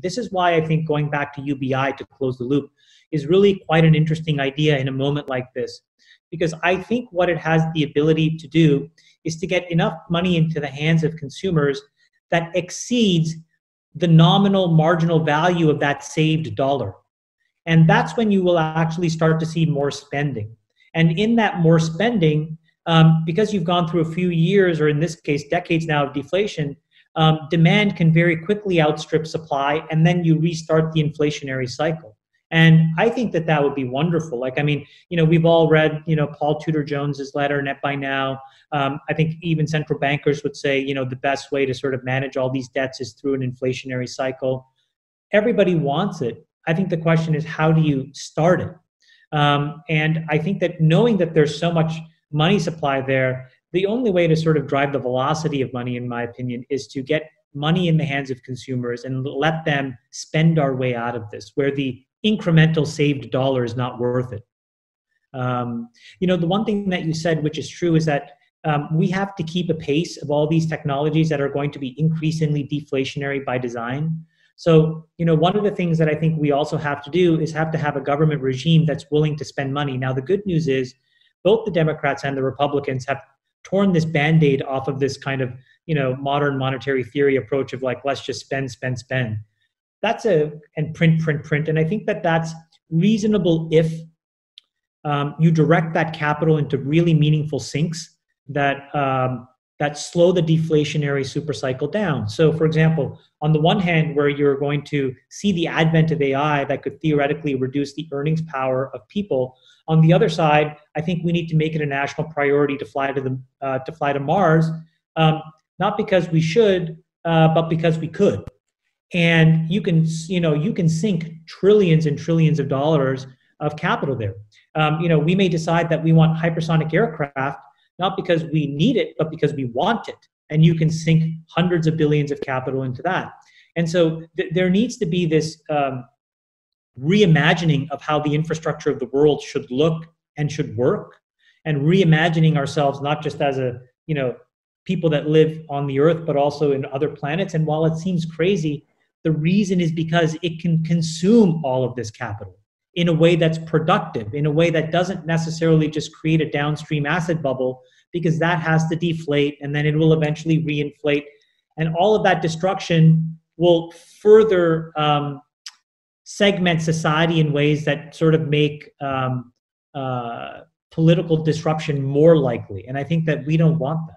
This is why I think going back to UBI to close the loop is really quite an interesting idea in a moment like this. Because I think what it has the ability to do is to get enough money into the hands of consumers that exceeds the nominal marginal value of that saved dollar. And that's when you will actually start to see more spending. And in that more spending, because you've gone through a few years, or in this case, decades now of deflation, demand can very quickly outstrip supply, and then you restart the inflationary cycle. And I think that that would be wonderful. Like, I mean, we've all read, Paul Tudor Jones's letter, Net by Now. I think even central bankers would say, the best way to sort of manage all these debts is through an inflationary cycle. Everybody wants it. I think the question is, how do you start it? And I think that knowing that there's so much money supply there, the only way to sort of drive the velocity of money, in my opinion, is to get money in the hands of consumers and let them spend our way out of this, where the incremental saved dollar is not worth it. The one thing that you said, which is true, is that we have to keep a pace of all these technologies that are going to be increasingly deflationary by design. So, one of the things that I think we also have to do is have to have a government regime that's willing to spend money. Now, the good news is both the Democrats and the Republicans have torn this Band-Aid off of this kind of, modern monetary theory approach of like, let's just spend. And print. And I think that that's reasonable if you direct that capital into really meaningful sinks that slow the deflationary super cycle down. So, for example, on the one hand, where you're going to see the advent of AI that could theoretically reduce the earnings power of people, on the other side, I think we need to make it a national priority to fly to Mars, not because we should, but because we could. And you can sink trillions and trillions of dollars of capital there. We may decide that we want hypersonic aircraft, not because we need it, but because we want it. And you can sink hundreds of billions of capital into that. And so there needs to be this reimagining of how the infrastructure of the world should look and should work, and reimagining ourselves not just as people that live on the earth, but also in other planets. And while it seems crazy, the reason is because it can consume all of this capital in a way that's productive, in a way that doesn't necessarily just create a downstream asset bubble, because that has to deflate and then it will eventually reinflate. And all of that destruction will further segment society in ways that sort of make political disruption more likely. And I think that we don't want that.